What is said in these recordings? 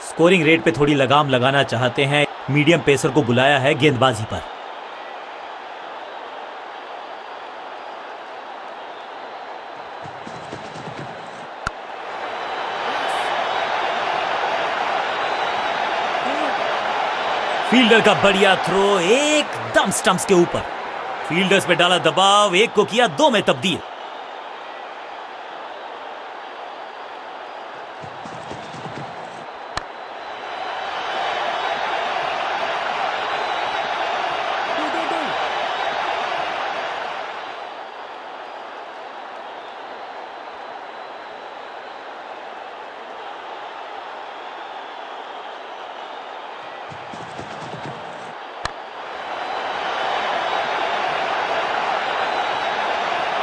Scoring rate पे थोड़ी लगाम लगाना चाहते हैं, मीडियम पेसर को बुलाया है गेंदबाजी पर। फील्डर का बढ़िया थ्रो एकदम स्टंप्स के ऊपर। फील्डर्स पे डाला दबाव, एक को किया दो में तब्दील।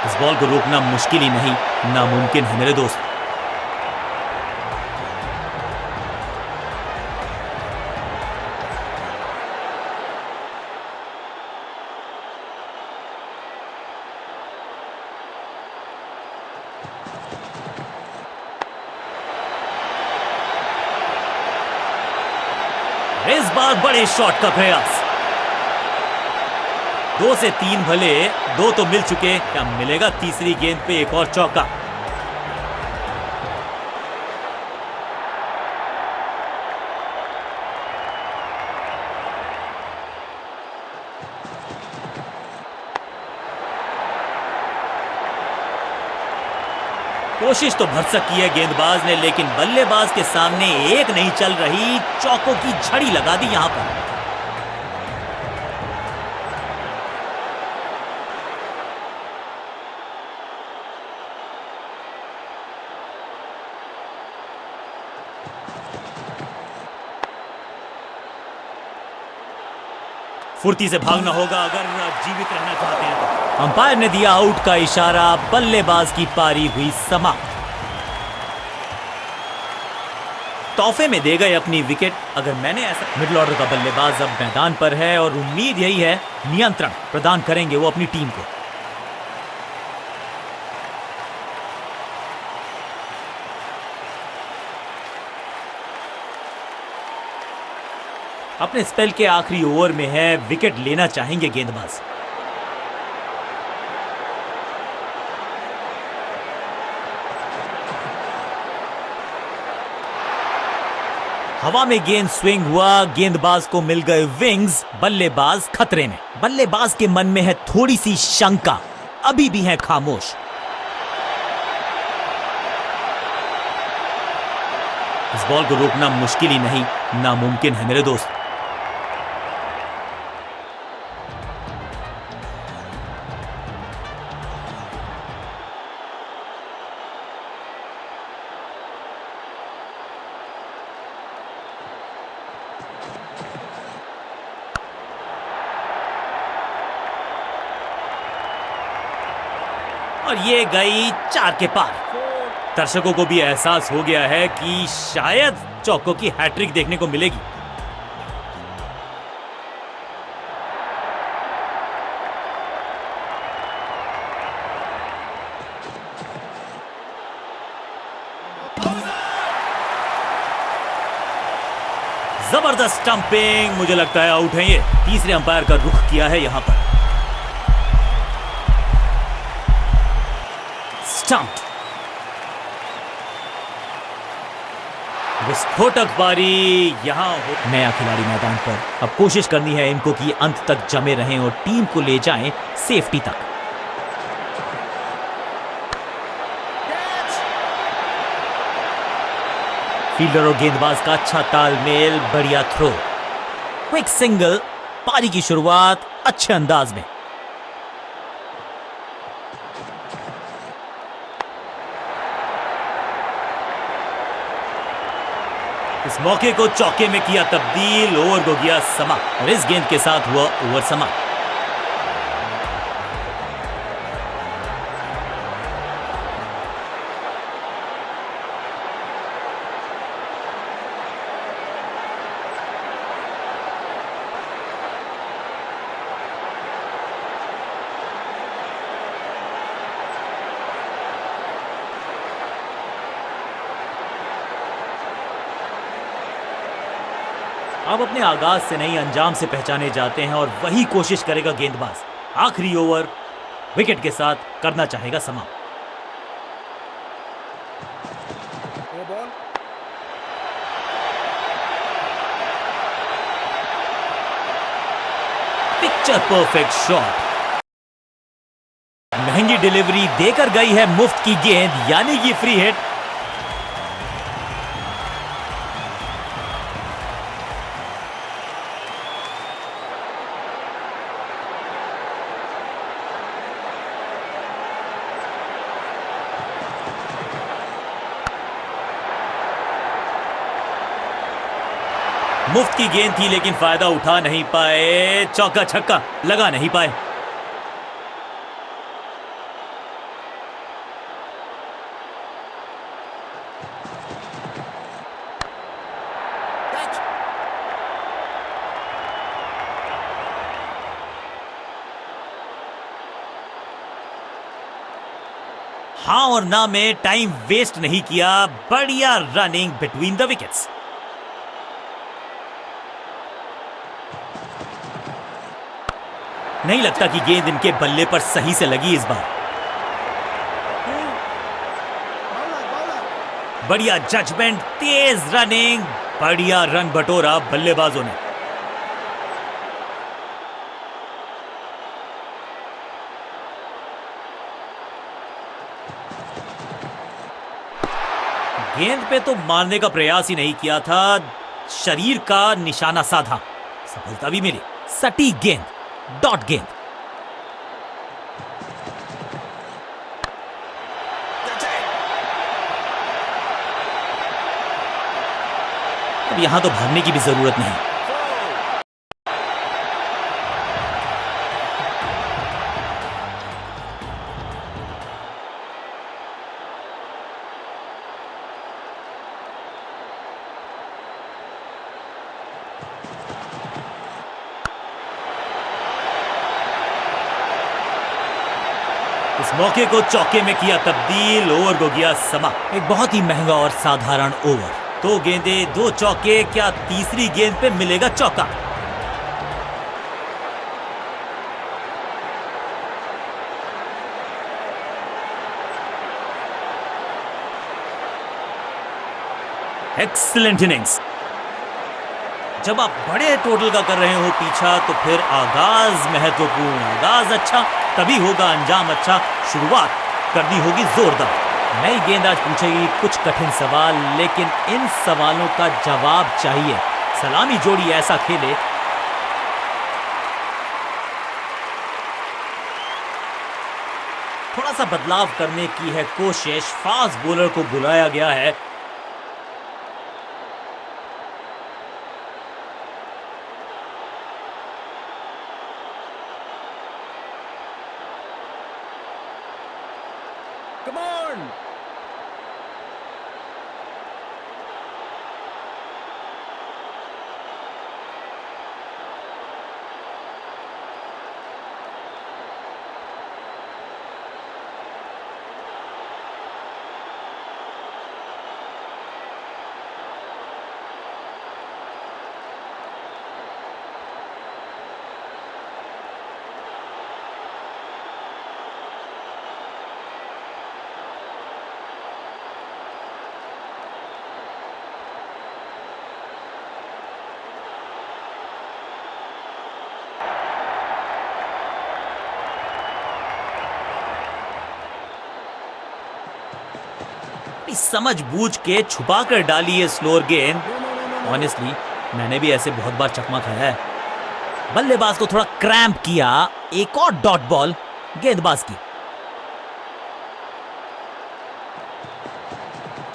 इस बॉल को रोकना मुश्किल ही नहीं, नामुमकिन है मेरे दोस्त। इस बार बड़े शॉट का प्रयास। 2 से 3 भले, 2 तो मिल चुके, क्या मिलेगा तीसरी गेंद पे एक और चौका। कोशिश तो भरसक की है गेंदबाज ने, लेकिन बल्लेबाज के सामने एक नहीं चल रही, चौकों की झड़ी लगा दी यहां पर। फुर्ती से भागना होगा अगर जीवित रहना चाहते हैं तो। अंपायर ने दिया आउट का इशारा, बल्लेबाज की पारी हुई समाप्त। तोहफे में दे गए अपनी विकेट। अगर मैंने ऐसा, मिडिल ऑर्डर का बल्लेबाज अब मैदान पर है और उम्मीद यही है नियंत्रण प्रदान करेंगे वो अपनी टीम को। अपने स्पेल के आखिरी ओवर में है, विकेट लेना चाहेंगे गेंदबाज। हवा में गेंद स्विंग हुआ, गेंदबाज को मिल गए विंग्स, बल्लेबाज खतरे में। बल्लेबाज के मन में है थोड़ी सी शंका, अभी भी है खामोश। इस बॉल को रोकना मुश्किल ही नहीं, नामुमकिन है मेरे दोस्त। और ये गई 4 के पार। दर्शकों को भी एहसास हो गया है कि शायद चौकों की हैट्रिक देखने को मिलेगी। जबरदस्त स्टंपिंग, मुझे लगता है आउट है ये। तीसरे अंपायर का रुख किया है यहां पर। स्टंप्ड। विस्फोटक पारी यहां हो। नया खिलाड़ी मैदान पर, अब कोशिश करनी है इनको कि अंत तक जमे रहें और टीम को ले जाएं सेफ्टी तक। फील्डर और गेंदबाज का अच्छा तालमेल, बढ़िया थ्रो, क्विक सिंगल। पारी की शुरुआत अच्छे अंदाज में। इस मौके को चौके में किया तब्दील, ओवर को किया समाप्त और इस गेंद के साथ हुआ ओवर समाप्त। अब अपने आगाज से नहीं अंजाम से पहचाने जाते हैं और वही कोशिश करेगा गेंदबाज। आखिरी ओवर विकेट के साथ करना चाहेगा समाप्त। Picture perfect shot. महंगी डिलीवरी देकर गई है मुफ्त की गेंद, यानी कि फ्री हिट। मुफ्त की गेंद थी लेकिन फायदा उठा नहीं पाए। चौका छक्का लगा नहीं पाए। हाँ और ना में टाइम वेस्ट नहीं किया। बढ़िया रनिंग बिटवीन द विकेट्स। नहीं लगता कि गेंद इनके बल्ले पर सही से लगी इस बार। बढ़िया जजमेंट, तेज रनिंग, बढ़िया रन बटोरा बल्लेबाजों ने। गेंद पे तो मारने का प्रयास ही नहीं किया था, शरीर का निशाना साधा। सफलता भी मिली। सटीक गेंद, डॉट गेंद। अब यहां तो भागने की भी जरूरत नहीं। इस मौके को चौके में किया तब्दील। ओवर को गया समा। एक बहुत ही महंगा और साधारण ओवर। 2 गेंदें 2 चौके। क्या तीसरी गेंद पे मिलेगा चौका? Excellent innings. जब आप बड़े टोटल का कर रहे हो पीछा तो फिर आगाज महत्वपूर्ण। आगाज अच्छा तभी होगा अंजाम अच्छा। शुरुआत करनी होगी जोरदार। नई गेंदबाज पूछेगी कुछ कठिन सवाल, लेकिन इन सवालों का जवाब चाहिए। सलामी जोड़ी ऐसा खेले थोड़ा सा बदलाव करने की है कोशिश। फास्ट बॉलर को बुलाया गया है। Come on! समझ बूझ के छुपा कर डाली है स्लोअर गेंद। ऑनेस्टली मैंने भी ऐसे बहुत बार चकमा खाया है। बल्लेबाज को थोड़ा क्रैम्प किया। एक और डॉट बॉल गेंदबाज की।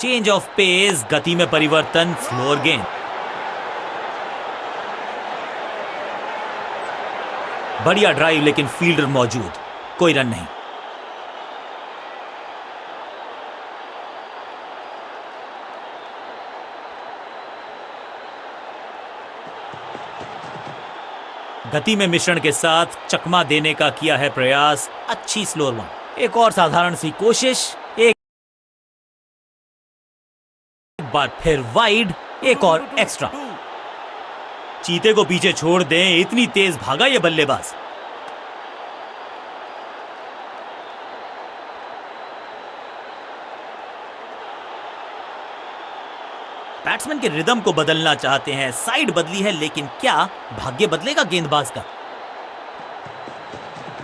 चेंज ऑफ पेस, गति में परिवर्तन, स्लोअर गेंद। बढ़िया ड्राइव लेकिन फील्डर मौजूद, कोई रन नहीं। गति में मिश्रण के साथ चकमा देने का किया है प्रयास। अच्छी स्लोअर वन। एक और साधारण सी कोशिश। एक बार फिर वाइड। एक और एक्स्ट्रा। चीते को पीछे छोड़ दें, इतनी तेज भागा ये बल्लेबाज। बैट्समैन के रिदम को बदलना चाहते हैं, साइड बदली है, लेकिन क्या भाग्य बदलेगा गेंदबाज का?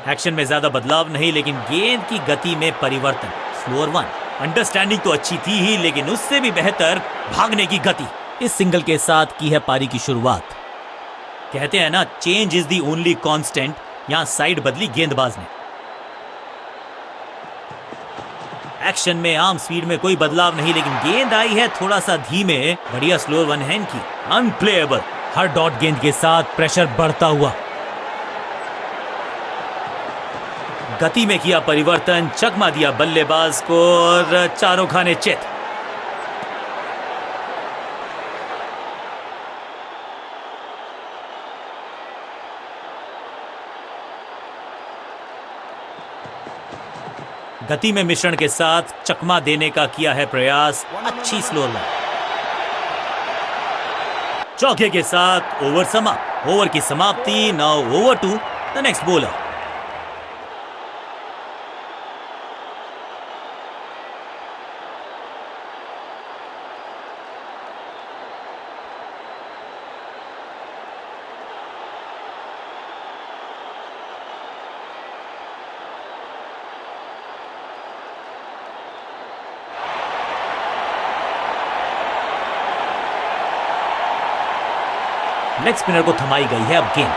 एक्शन में ज्यादा बदलाव नहीं, लेकिन गेंद की गति में परिवर्तन। Slower one. अंडरस्टैंडिंग तो अच्छी थी ही, लेकिन उससे भी बेहतर भागने की गति। इस सिंगल के साथ की है पारी की शुरुआत। कहते हैं ना, change is the only constant. यहां साइड बदली गेंदबाज ने। एक्शन में आर्म स्पीड में कोई बदलाव नहीं, लेकिन गेंद आई है थोड़ा सा धीमे। बढ़िया स्लोअर वन है इनकी। अनप्लेएबल। हर डॉट गेंद के साथ प्रेशर बढ़ता हुआ। गति में किया परिवर्तन, चकमा दिया बल्लेबाज को और चारों खाने चित। गति में मिश्रण के साथ चकमा देने का किया है प्रयास। अच्छी स्लो लाइन। चौके के साथ ओवर समाप्त। ओवर की समाप्ति। Now over to the next bowler. Leg spinner को थमाई गई है अब गेंद।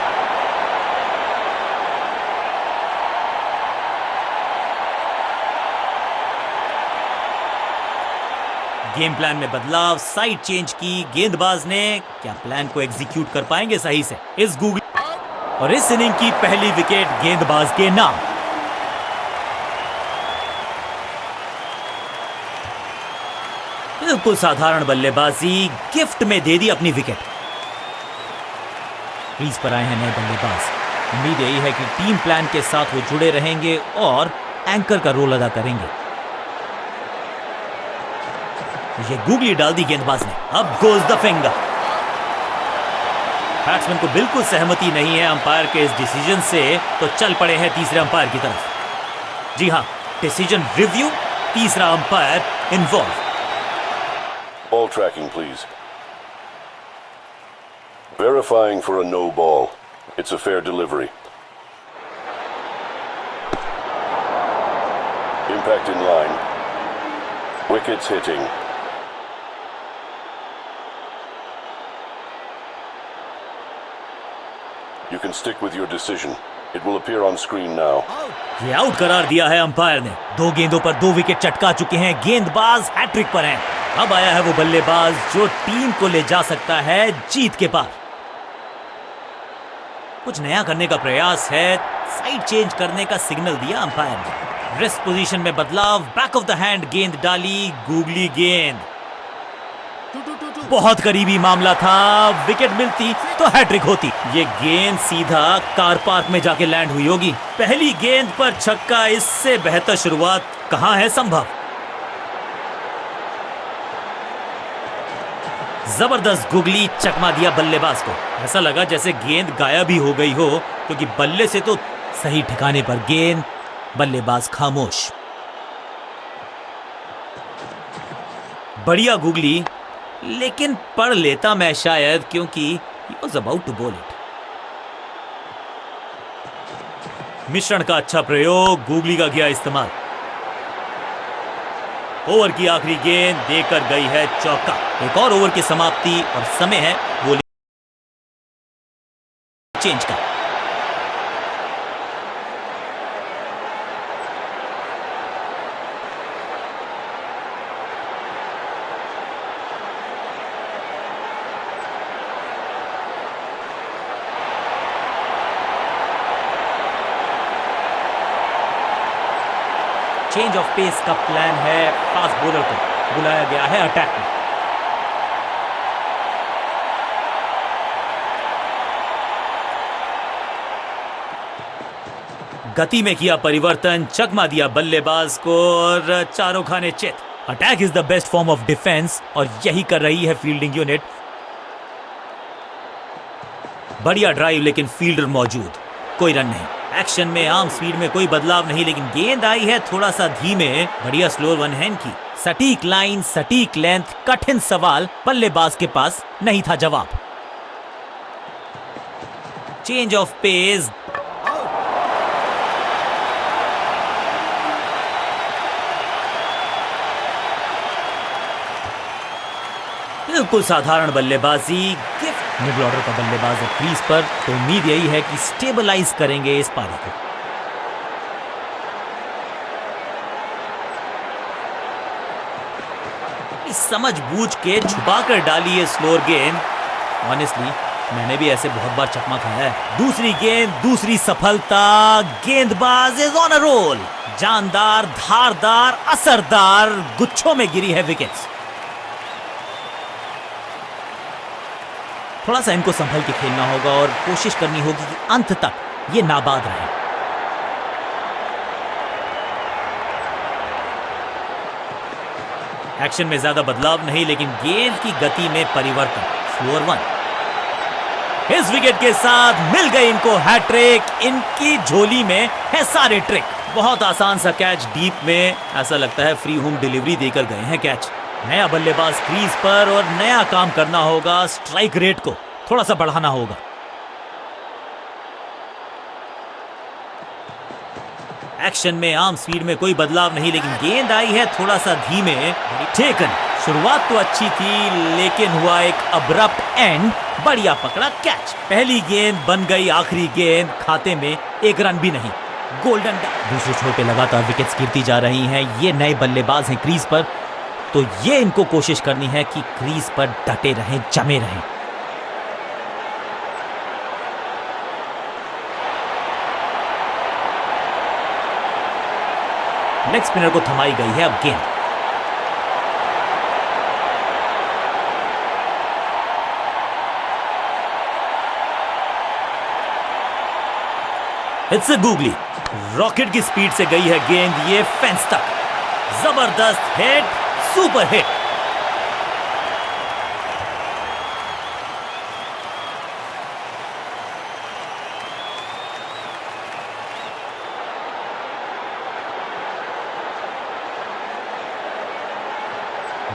गेम प्लान में बदलाव, साइड चेंज की गेंदबाज ने। क्या प्लान को एग्जीक्यूट कर पाएंगे सही से? इस गूगल और इस इनिंग की पहली विकेट गेंदबाज के नाम। बिल्कुल साधारण बल्लेबाजी, गिफ्ट में दे दी अपनी विकेट। क्रीज पर आए हैं नए बल्लेबाज। उम्मीद यही है कि टीम प्लान के साथ वो जुड़े रहेंगे और एंकर का रोल अदा करेंगे। ये गूगली डाल दी गेंदबाज ने। अब गोज द फिंगर। बैट्समैन को बिल्कुल सहमति नहीं है अंपायर के इस डिसीजन से, तो चल पड़े हैं तीसरे अंपायर की तरफ। जी हां, डिसीजन रिव्यू, तीसरा umpire involve. Ball tracking, please. Verifying for a no ball. It's a fair delivery. Impact in line. Wickets hitting. You can stick with your decision. It will appear on screen now. ये out करार दिया है umpire ने। 2 गेंदों पर 2 wicket चटका चुके हैं। गेंदबाज हैट्रिक पर हैं। अब आया है वो बल्लेबाज जो टीम को ले जा सकता है जीत के पार। कुछ नया करने का प्रयास है। साइड चेंज करने का सिग्नल दिया अंपायर ने। रेस्ट पोजीशन में बदलाव, बैक ऑफ द हैंड गेंद डाली। गूगली गेंद बहुत करीबी मामला था। विकेट मिलती तो हैट्रिक होती। ये गेंद सीधा कार पार्क में जाके लैंड हुई होगी। पहली गेंद पर छक्का, इससे बेहतर शुरुआत कहां है संभव। जबरदस्त गुगली, चकमा दिया बल्लेबाज को। ऐसा लगा जैसे गेंद गायब ही हो गई हो, क्योंकि बल्ले से तो सही ठिकाने पर गेंद, बल्लेबाज खामोश। बढ़िया गुगली, लेकिन पढ़ लेता मैं शायद, क्योंकि he was about to bowl it। मिश्रण का अच्छा प्रयोग, गुगली का किया इस्तेमाल। ओवर की आखिरी गेंद देकर गई है चौका। एक और ओवर की समाप्ति और समय है बॉलिंग चेंज का। चेंज ऑफ पेस का प्लान है। फास्ट बॉलर को बुलाया गया है अटैक में। गति में किया परिवर्तन, चकमा दिया बल्लेबाज को और चारों खाने चित। Attack is the best form of defence और यही कर रही है फील्डिंग यूनिट। बढ़िया ड्राइव लेकिन फील्डर मौजूद, कोई रन नहीं। एक्शन में आर्म स्पीड में कोई बदलाव नहीं, लेकिन गेंद आई है थोड़ा सा धीमे। बढ़िया स्लोअर वन हैंड की, सटीक लाइन, सटीक लेंथ, कठिन सवाल, बल्लेबाज के पास नहीं था जवाब। चेंज ऑफ पेस, बिल्कुल साधारण बल्लेबाजी। गिफ्ट मिडिल ऑर्डर का बल्लेबाज है क्रीज पर, तो उम्मीद यही है कि स्टेबलाइज करेंगे इस पारी को। समझ बूझ के छुपा कर डाली है स्लोअर गेंद। ऑनेस्टली मैंने भी ऐसे बहुत बार चकमा खाया है। दूसरी गेंद, दूसरी सफलता, गेंदबाज इज ऑन अ रोल। जानदार, धारदार, असरदार गुच्छों में गिरी है विकेट्स। थोड़ा सा इनको संभल के खेलना होगा और कोशिश करनी होगी कि अंत तक ये नाबाद रहे। एक्शन में ज्यादा बदलाव नहीं, लेकिन गेंद की गति में परिवर्तन। स्लोअर वन, इस विकेट के साथ मिल गई इनको हैट्रिक। इनकी झोली में है सारे ट्रिक। बहुत आसान सा कैच डीप में, ऐसा लगता है फ्री होम डिलीवरी देकर गए हैं कैच। नया बल्लेबाज क्रीज पर और नया काम करना होगा। स्ट्राइक रेट को थोड़ा सा बढ़ाना होगा। एक्शन में आर्म स्पीड में कोई बदलाव नहीं, लेकिन गेंद आई है थोड़ा सा धीमे। टेकन, शुरुआत तो अच्छी थी लेकिन हुआ एक अब्रप्ट एंड। बढ़िया पकड़ा कैच। पहली गेंद बन गई आखिरी गेंद, खाते में एक रन भी नहीं। गोल्डन दूसरे छोर पे लगातार विकेट्स गिरती जा रही हैं। ये नए बल्लेबाज हैं क्रीज पर, तो ये इनको कोशिश करनी है कि क्रीज पर डटे रहें, जमे रहें। लेग स्पिनर को थमाई गई है अब गेंद। It's a googly. रॉकेट की स्पीड से गई है गेंद ये फेंस तक। जबरदस्त हिट, सुपर हिट।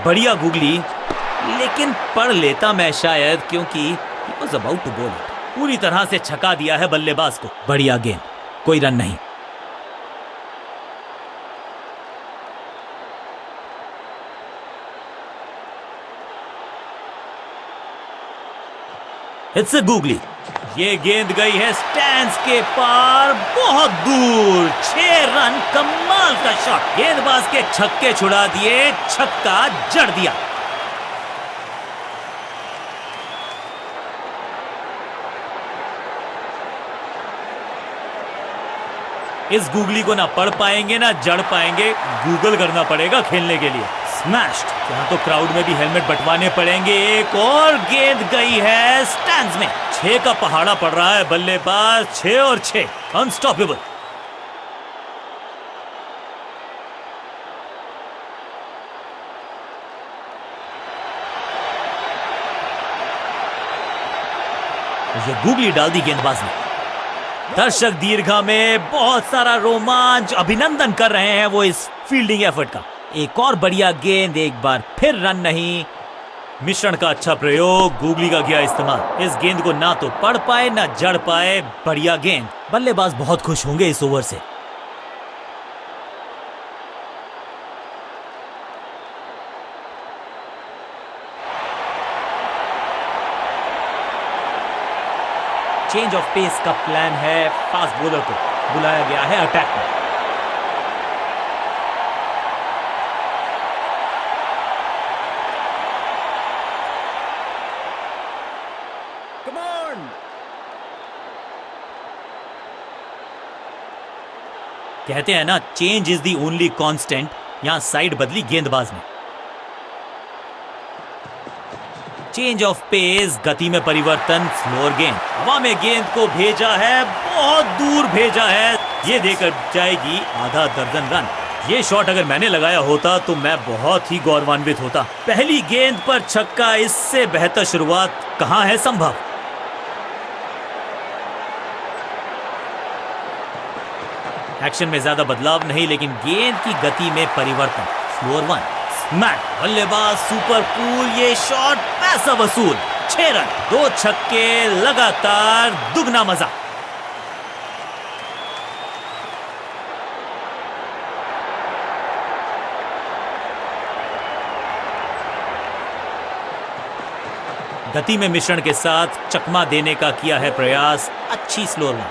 बढ़िया गूगली, लेकिन पढ़ लेता मैं शायद, क्योंकि he was about to bowl it। पूरी तरह से छका दिया है बल्लेबाज को। बढ़िया गेंद, कोई रन नहीं। It's a googly. ये गेंद गई है स्टैंड्स के पार, बहुत दूर। 6 रन, कमाल का शॉट। गेंदबाज के छक्के छुड़ा दिए, छक्का जड़ दिया। इस गूगली को ना पढ़ पाएंगे ना जड़ पाएंगे, गूगल करना पड़ेगा खेलने के लिए। स्मैश्ड। यहाँ तो क्राउड में भी हेलमेट बंटवाने पड़ेंगे। एक और गेंद गई है स्टैंड्स में। 6 का पहाड़ा पड़ रहा है बल्लेबाज। 6 और 6, अनस्टॉपेबल। ये गूगली डाल दी गेंदबाज ने। दर्शक दीर्घा में बहुत सारा रोमांच, अभिनंदन कर रहे हैं वो इस फील्डिंग एफर्ट का। एक और बढ़िया गेंद, एक बार फिर रन नहीं। मिश्रण का अच्छा प्रयोग, गूगली का किया इस्तेमाल। इस गेंद को ना तो पढ़ पाए ना जड़ पाए। बढ़िया गेंद। बल्लेबाज बहुत खुश होंगे इस ओवर से। चेंज ऑफ पेस का प्लान है। फास्ट बॉलर को बुलाया गया है अटैक में। कहते हैं ना, change is the only constant. यहां साइड बदली गेंदबाज ने। चेंज ऑफ पेस, गति में परिवर्तन। स्लोअर गेंद, हवा में गेंद को भेजा है, बहुत दूर भेजा है। ये देकर जाएगी आधा दर्जन रन। ये शॉट अगर मैंने लगाया होता तो मैं बहुत ही गौरवान्वित होता। पहली गेंद पर छक्का, इससे बेहतर शुरुआत कहां है संभव। एक्शन में ज्यादा बदलाव नहीं, लेकिन गेंद की गति में परिवर्तन। फ्लोर 1 स्मैक, बल्लेबाज सुपर कूल, ये शॉट पैसा वसूल। 6 रन, 2 छक्के, लगातार दुगना मजा। गति में मिश्रण के साथ चकमा देने का किया है प्रयास। अच्छी स्लो रन,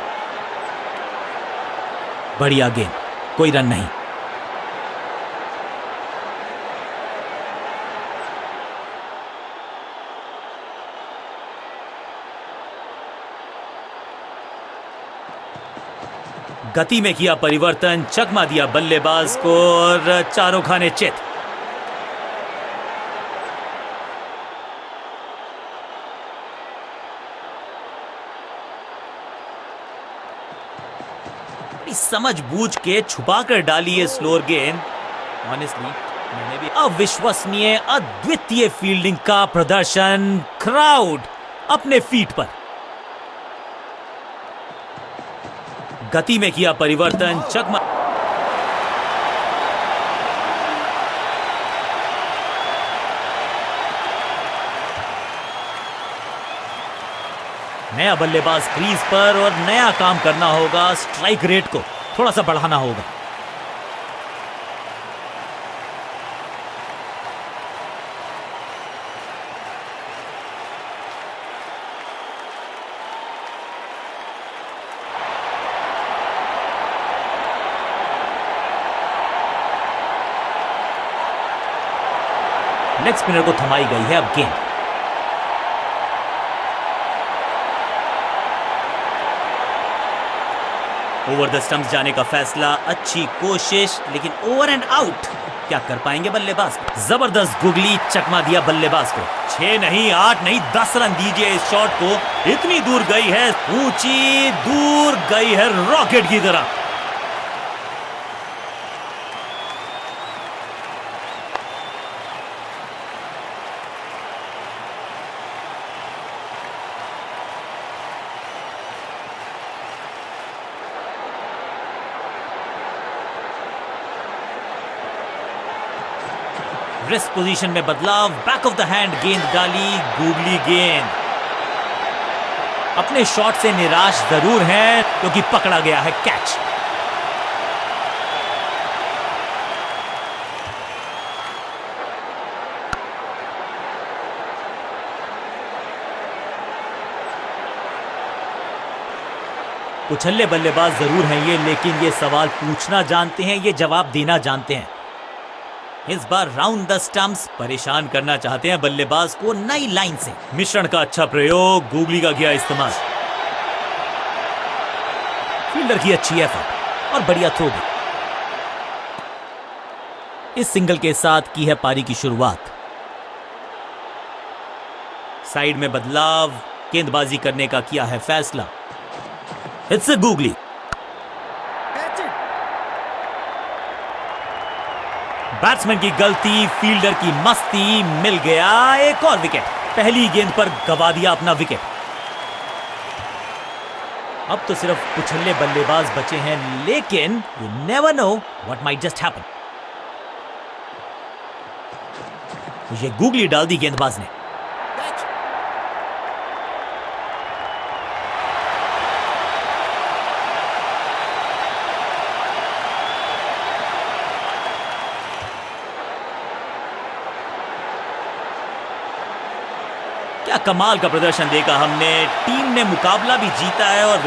बढ़िया गेंद, कोई रन नहीं। गति में किया परिवर्तन, चकमा दिया बल्लेबाज को और चारों खाने चित। समझ बूझ के छुपा कर डाली है स्लोअर गेंद। ऑनेस्टली मैंने भी अविश्वसनीय अद्वितीय फील्डिंग का प्रदर्शन। क्राउड अपने फीट पर। गति में किया परिवर्तन, चकमा। नया बल्लेबाज क्रीज पर और नया काम करना होगा। स्ट्राइक रेट को थोड़ा सा बढ़ाना होगा। लेग स्पिनर को थमाई गई है अब गेंद। ओवर द स्टंप्स जाने का फैसला, अच्छी कोशिश, लेकिन ओवर एंड आउट। क्या कर पाएंगे बल्लेबाज? जबरदस्त गुगली, चकमा दिया बल्लेबाज को। 6 नहीं, 8 नहीं, 10 रन दीजिए इस शॉट को। इतनी दूर गई है, ऊंची दूर गई है रॉकेट की तरह। रिस्ट पोजीशन में बदलाव, बैक ऑफ द हैंड गेंद डाली, गूगली गेंद। अपने शॉट से निराश जरूर है क्योंकि पकड़ा गया है कैच। उछल्ले बल्लेबाज जरूर हैं ये, लेकिन ये सवाल पूछना जानते हैं, ये जवाब देना जानते हैं। इस बार राउंड द स्टंप्स परेशान करना चाहते हैं बल्लेबाज को नई लाइन से। मिश्रण का अच्छा प्रयोग, गूगली का किया इस्तेमाल। फील्डर की अच्छी एफर्ट और बढ़िया थ्रो भी। इस सिंगल के साथ की है पारी की शुरुआत। साइड में बदलाव, गेंदबाजी करने का किया है फैसला। It's a googly. बैट्समैन की गलती, फील्डर की मस्ती, मिल गया एक और विकेट। पहली गेंद पर गवा दिया अपना विकेट। अब तो सिर्फ उछल्ले बल्लेबाज बचे हैं, लेकिन you never know what might just happen. ये गूगली डाल दी गेंदबाज ने। क्या कमाल का प्रदर्शन देखा हमने। टीम ने मुकाबला भी जीता है और